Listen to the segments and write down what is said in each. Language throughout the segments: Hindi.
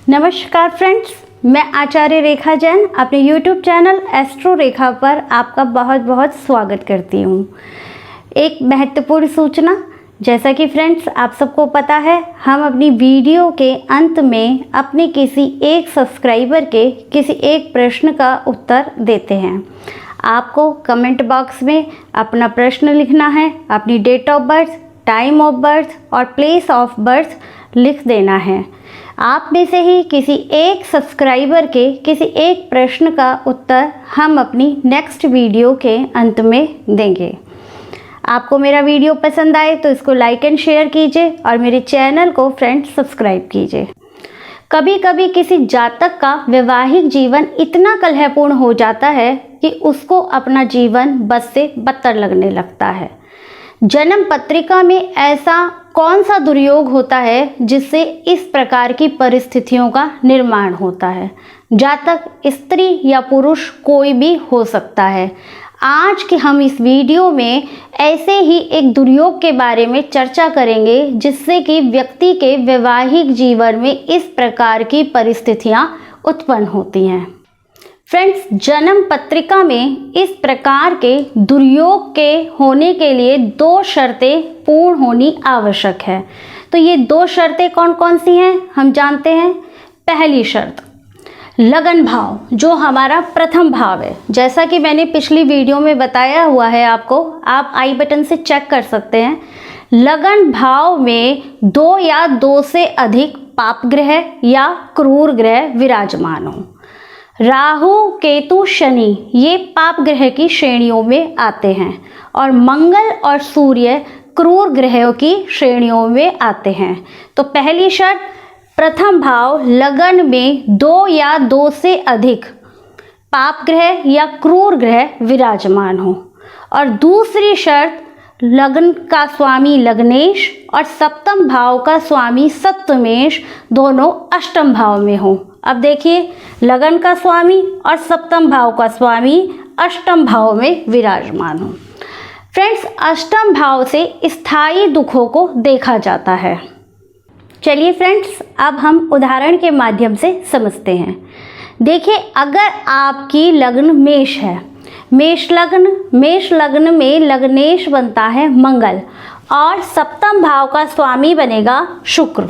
नमस्कार फ्रेंड्स, मैं आचार्य रेखा जैन अपने YouTube चैनल एस्ट्रो रेखा पर आपका बहुत बहुत स्वागत करती हूँ। एक महत्वपूर्ण सूचना, जैसा कि फ्रेंड्स आप सबको पता है, हम अपनी वीडियो के अंत में अपने किसी एक सब्सक्राइबर के किसी एक प्रश्न का उत्तर देते हैं। आपको कमेंट बॉक्स में अपना प्रश्न लिखना है, अपनी date of birth, time of birth और प्लेस ऑफ बर्थ लिख देना है। आप में से ही किसी एक सब्सक्राइबर के किसी एक प्रश्न का उत्तर हम अपनी नेक्स्ट वीडियो के अंत में देंगे। आपको मेरा वीडियो पसंद आए तो इसको लाइक एंड शेयर कीजिए और मेरे चैनल को फ्रेंड्स सब्सक्राइब कीजिए। कभी कभी किसी जातक का वैवाहिक जीवन इतना कलहपूर्ण हो जाता है कि उसको अपना जीवन बद से बदतर लगने लगता है। जन्म पत्रिका में ऐसा कौन सा दुर्योग होता है जिससे इस प्रकार की परिस्थितियों का निर्माण होता है? जातक स्त्री या पुरुष कोई भी हो सकता है। आज के हम इस वीडियो में ऐसे ही एक दुर्योग के बारे में चर्चा करेंगे जिससे कि व्यक्ति के वैवाहिक जीवन में इस प्रकार की परिस्थितियां उत्पन्न होती हैं। फ्रेंड्स, जन्म पत्रिका में इस प्रकार के दुर्योग के होने के लिए दो शर्तें पूर्ण होनी आवश्यक है। तो ये दो शर्तें कौन कौन सी हैं हम जानते हैं। पहली शर्त, लगन भाव, जो हमारा प्रथम भाव है। जैसा कि मैंने पिछली वीडियो में बताया हुआ है आपको, आप आई बटन से चेक कर सकते हैं। लगन भाव में दो या दो से अधिक पाप ग्रह या क्रूर ग्रह विराजमान हो। राहु, केतु, शनि ये पाप ग्रह की श्रेणियों में आते हैं और मंगल और सूर्य क्रूर ग्रहों की श्रेणियों में आते हैं। तो पहली शर्त, प्रथम भाव लगन में दो या दो से अधिक पाप ग्रह या क्रूर ग्रह विराजमान हो। और दूसरी शर्त, लगन का स्वामी लग्नेश और सप्तम भाव का स्वामी सप्तमेश दोनों अष्टम भाव में हो। अब देखिए, लगन का स्वामी और सप्तम भाव का स्वामी अष्टम भाव में विराजमान हो। फ्रेंड्स, अष्टम भाव से स्थायी दुखों को देखा जाता है। चलिए फ्रेंड्स, अब हम उदाहरण के माध्यम से समझते हैं। देखिए, अगर आपकी लग्न मेष है, मेष लग्न में लग्नेश बनता है मंगल और सप्तम भाव का स्वामी बनेगा शुक्र।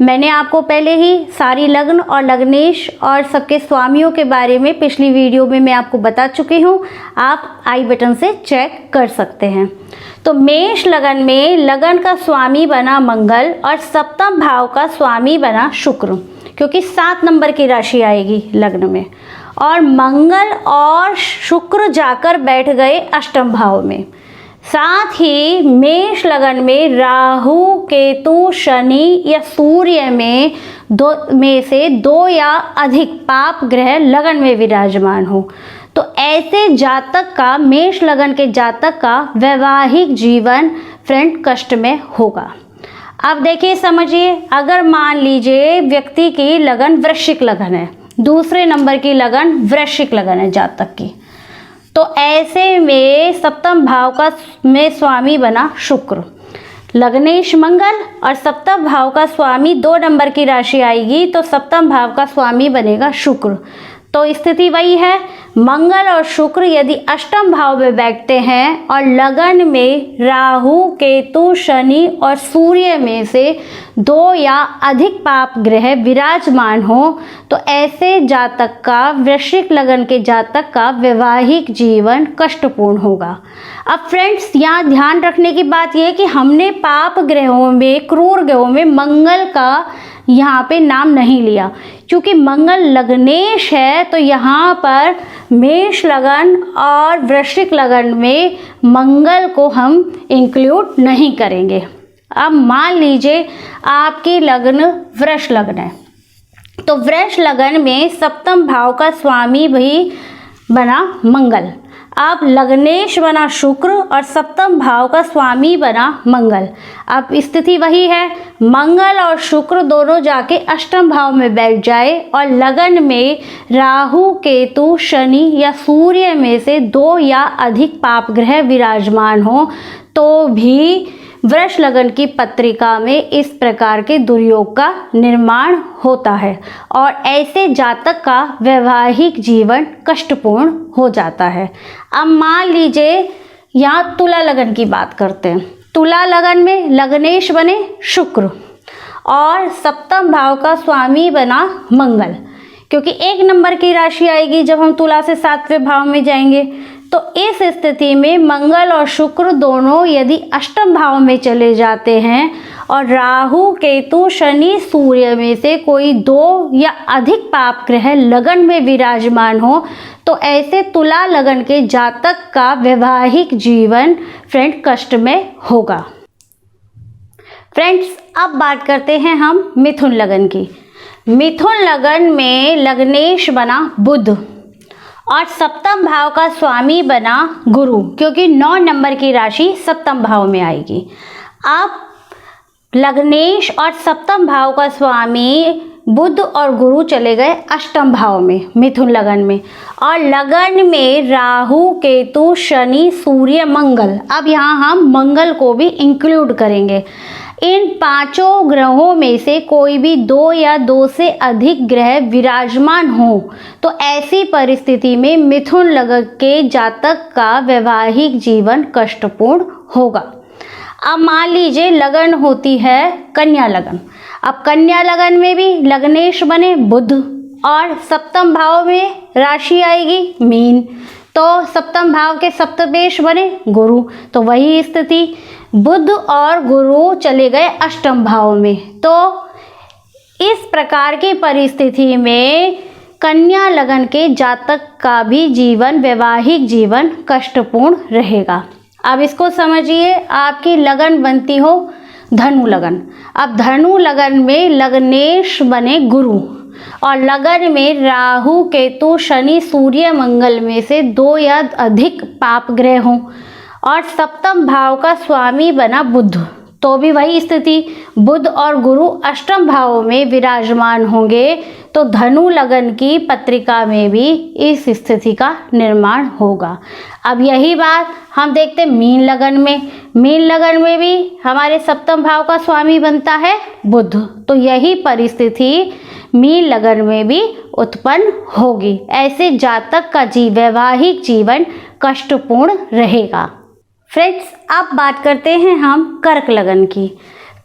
मैंने आपको पहले ही सारी लग्न और लग्नेश और सबके स्वामियों के बारे में पिछली वीडियो में मैं आपको बता चुकी हूँ, आप आई बटन से चेक कर सकते हैं। तो मेष लगन में लगन का स्वामी बना मंगल और सप्तम भाव का स्वामी बना शुक्र, क्योंकि 7 नंबर की राशि आएगी लग्न में। और मंगल और शुक्र जाकर बैठ गए अष्टम भाव में। साथ ही मेष लगन में राहु, केतु, शनि या सूर्य में से दो या अधिक पाप ग्रह लगन में विराजमान हो। तो ऐसे जातक का, मेष लगन के जातक का वैवाहिक जीवन फ्रेंड कष्ट में होगा। अब देखिए, समझिए, अगर मान लीजिए व्यक्ति की लगन वृश्चिक लगन है, दूसरे नंबर की लगन वृश्चिक लगन है जातक की, तो ऐसे में सप्तम भाव का में स्वामी बना शुक्र, लग्नेश मंगल और सप्तम भाव का स्वामी 2 नंबर की राशि आएगी तो सप्तम भाव का स्वामी बनेगा शुक्र। तो स्थिति वही है, मंगल और शुक्र यदि अष्टम भाव में बैठते हैं और लगन में राहु, केतु, शनि और सूर्य में से 2 या अधिक पाप ग्रह विराजमान हो, तो ऐसे जातक का, वृश्चिक लगन के जातक का वैवाहिक जीवन कष्टपूर्ण होगा। अब फ्रेंड्स, यहाँ ध्यान रखने की बात यह है कि हमने पाप ग्रहों में, क्रूर ग्रहों में मंगल का यहाँ पे नाम नहीं लिया, क्योंकि मंगल लग्नेश है। तो यहाँ पर मेष लगन और वृश्चिक लगन में मंगल को हम इंक्लूड नहीं करेंगे। अब मान लीजिए आपकी लग्न वृष लग्न है, तो वृष लगन में सप्तम भाव का स्वामी भी बना मंगल। अब लग्नेश बना शुक्र और सप्तम भाव का स्वामी बना मंगल। अब स्थिति वही है, मंगल और शुक्र दोनों जाके अष्टम भाव में बैठ जाए और लगन में राहु, केतु, शनि या सूर्य में से 2 या अधिक पाप ग्रह विराजमान हो, तो भी वृष लगन की पत्रिका में इस प्रकार के दुर्योग का निर्माण होता है और ऐसे जातक का वैवाहिक जीवन कष्टपूर्ण हो जाता है। अब मान लीजिए यहाँ तुला लगन की बात करते हैं। तुला लगन में लग्नेश बने शुक्र और सप्तम भाव का स्वामी बना मंगल, क्योंकि 1 नंबर की राशि आएगी जब हम तुला से 7वें भाव में जाएंगे। तो इस स्थिति में मंगल और शुक्र दोनों यदि अष्टम भाव में चले जाते हैं और राहु केतु शनि सूर्य में से कोई 2 या अधिक पाप ग्रह लगन में विराजमान हो तो ऐसे तुला लगन के जातक का वैवाहिक जीवन फ्रेंड कष्ट में होगा। फ्रेंड्स, अब बात करते हैं हम मिथुन लगन की। मिथुन लगन में लग्नेश बना बुध और सप्तम भाव का स्वामी बना गुरु, क्योंकि 9 नंबर की राशि सप्तम भाव में आएगी। अब लग्नेश और सप्तम भाव का स्वामी बुध और गुरु चले गए अष्टम भाव में मिथुन लगन में, और लगन में राहु केतु शनि सूर्य मंगल। अब यहाँ हम मंगल को भी इंक्लूड करेंगे। इन 5 ग्रहों में से कोई भी 2 या 2 से अधिक ग्रह विराजमान हो तो ऐसी परिस्थिति में मिथुन लगन के जातक का वैवाहिक जीवन कष्टपूर्ण होगा। अब मान लीजिए लगन होती है कन्या लगन। अब कन्या लगन में भी लग्नेश बने बुध और सप्तम भाव में राशि आएगी मीन, तो सप्तम भाव के सप्तमेश बने गुरु। तो वही स्थिति, बुध और गुरु चले गए अष्टम भाव में। तो इस प्रकार की परिस्थिति में कन्या लगन के जातक का भी जीवन वैवाहिक जीवन कष्टपूर्ण रहेगा। अब इसको समझिए, आपकी लगन बनती हो धनु लगन। अब धनु लगन में लग्नेश बने गुरु और लगन में राहु केतु शनि सूर्य मंगल में से 2 या अधिक पाप ग्रह हों और सप्तम भाव का स्वामी बना बुध, तो भी वही स्थिति, बुध और गुरु अष्टम भाव में विराजमान होंगे तो धनु लगन की पत्रिका में भी इस स्थिति का निर्माण होगा। अब यही बात हम देखते हैं मीन लगन में। मीन लगन में भी हमारे सप्तम भाव का स्वामी बनता है बुध, तो यही परिस्थिति मीन लगन में भी उत्पन्न होगी। ऐसे जातक का वैवाहिक जीवन कष्टपूर्ण रहेगा। फ्रेंड्स, अब बात करते हैं हम कर्क लगन की।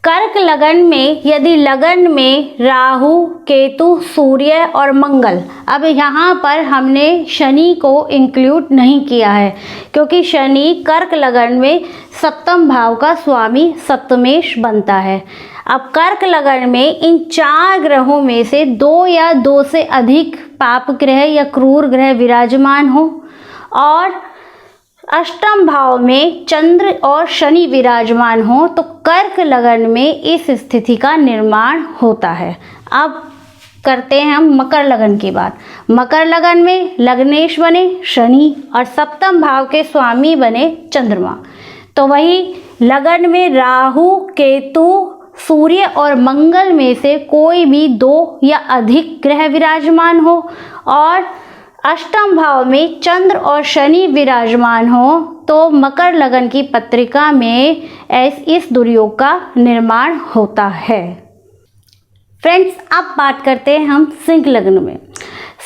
कर्क लगन में यदि लगन में राहु केतु सूर्य और मंगल, अब यहाँ पर हमने शनि को इंक्लूड नहीं किया है क्योंकि शनि कर्क लगन में सप्तम भाव का स्वामी सप्तमेश बनता है। अब कर्क लगन में इन 4 ग्रहों में से 2 या 2 से अधिक पाप ग्रह या क्रूर ग्रह विराजमान हो और अष्टम भाव में चंद्र और शनि विराजमान हो तो कर्क लगन में इस स्थिति का निर्माण होता है। अब करते हैं हम मकर लगन की बात। मकर लगन में लग्नेश बने शनि और सप्तम भाव के स्वामी बने चंद्रमा, तो वही लगन में राहु केतु सूर्य और मंगल में से कोई भी 2 या अधिक ग्रह विराजमान हो और अष्टम भाव में चंद्र और शनि विराजमान हो तो मकर लगन की पत्रिका में इस दुर्योग का निर्माण होता है। फ्रेंड्स, अब बात करते हैं हम सिंह लग्न में।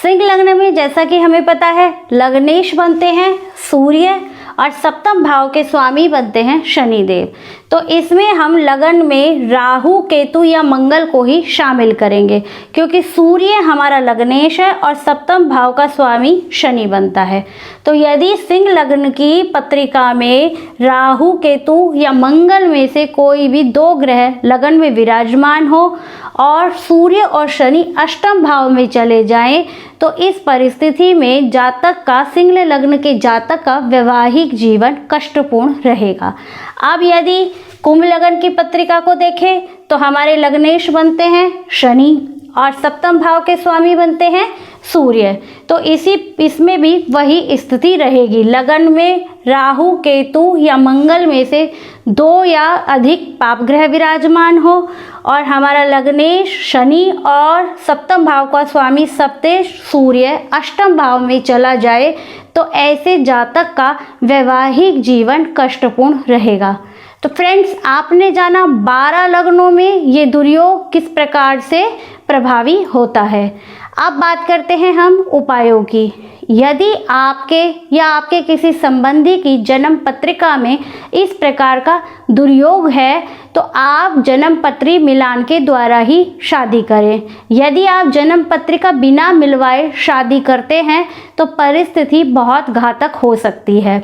सिंह लग्न में जैसा कि हमें पता है लग्नेश बनते हैं सूर्य और सप्तम भाव के स्वामी बनते हैं शनिदेव, तो इसमें हम लगन में राहु केतु या मंगल को ही शामिल करेंगे क्योंकि सूर्य हमारा लग्नेश है और सप्तम भाव का स्वामी शनि बनता है। तो यदि सिंह लग्न की पत्रिका में राहु केतु या मंगल में से कोई भी 2 ग्रह लगन में विराजमान हो और सूर्य और शनि अष्टम भाव में चले जाएं तो इस परिस्थिति में जातक का सिंह लग्न के जातक का वैवाहिक जीवन कष्टपूर्ण रहेगा। अब यदि कुंभ लगन की पत्रिका को देखें तो हमारे लग्नेश बनते हैं शनि और सप्तम भाव के स्वामी बनते हैं सूर्य, तो इसमें भी वही स्थिति रहेगी। लगन में राहु केतु या मंगल में से 2 या अधिक पाप ग्रह विराजमान हो और हमारा लग्नेश शनि और सप्तम भाव का स्वामी सप्तेश सूर्य अष्टम भाव में चला जाए तो ऐसे जातक का वैवाहिक जीवन कष्टपूर्ण रहेगा। तो फ्रेंड्स, आपने जाना 12 लग्नों में ये दुर्योग किस प्रकार से प्रभावी होता है। अब बात करते हैं हम उपायों की। यदि आपके या आपके किसी संबंधी की जन्म पत्रिका में इस प्रकार का दुर्योग है तो आप जन्म पत्री मिलान के द्वारा ही शादी करें। यदि आप जन्म पत्रिका बिना मिलवाए शादी करते हैं तो परिस्थिति बहुत घातक हो सकती है।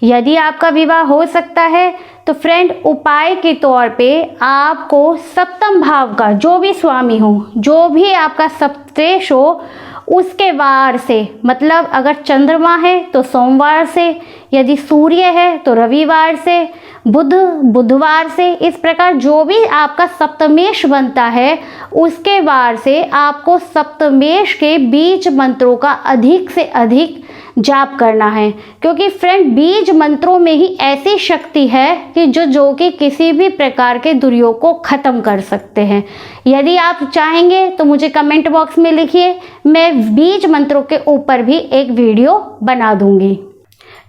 यदि आपका विवाह हो सकता है तो फ्रेंड, उपाय के तौर पे आपको सप्तम भाव का जो भी स्वामी हो, जो भी आपका सप्तेश हो, उसके वार से, मतलब अगर चंद्रमा है तो सोमवार से, यदि सूर्य है तो रविवार से, बुध बुधवार से, इस प्रकार जो भी आपका सप्तमेश बनता है उसके वार से आपको सप्तमेश के बीज मंत्रों का अधिक से अधिक जाप करना है। क्योंकि फ्रेंड, बीज मंत्रों में ही ऐसी शक्ति है कि जो कि किसी भी प्रकार के दुर्योग को खत्म कर सकते हैं। यदि आप चाहेंगे तो मुझे कमेंट बॉक्स में लिखिए, मैं बीज मंत्रों के ऊपर भी एक वीडियो बना दूंगी।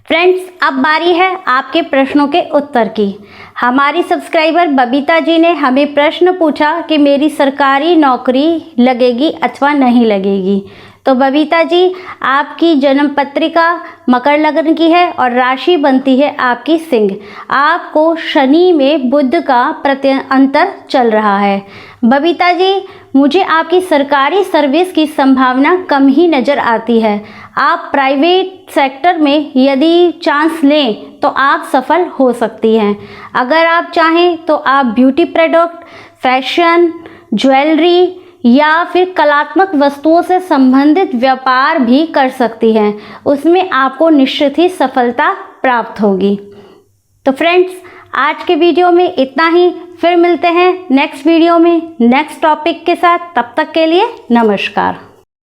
फ्रेंड्स, अब बारी है आपके प्रश्नों के उत्तर की। हमारी सब्सक्राइबर बबीता जी ने हमें प्रश्न पूछा कि मेरी सरकारी नौकरी लगेगी अथवा नहीं लगेगी। तो बबीता जी, आपकी जन्म पत्रिका मकर लग्न की है और राशि बनती है आपकी सिंह। आपको शनि में बुध का अंतर चल रहा है। बबीता जी, मुझे आपकी सरकारी सर्विस की संभावना कम ही नज़र आती है। आप प्राइवेट सेक्टर में यदि चांस लें तो आप सफल हो सकती हैं। अगर आप चाहें तो आप ब्यूटी प्रोडक्ट, फैशन, ज्वेलरी या फिर कलात्मक वस्तुओं से संबंधित व्यापार भी कर सकती हैं। उसमें आपको निश्चित ही सफलता प्राप्त होगी। तो फ्रेंड्स, आज के वीडियो में इतना ही। फिर मिलते हैं नेक्स्ट वीडियो में नेक्स्ट टॉपिक के साथ। तब तक के लिए नमस्कार।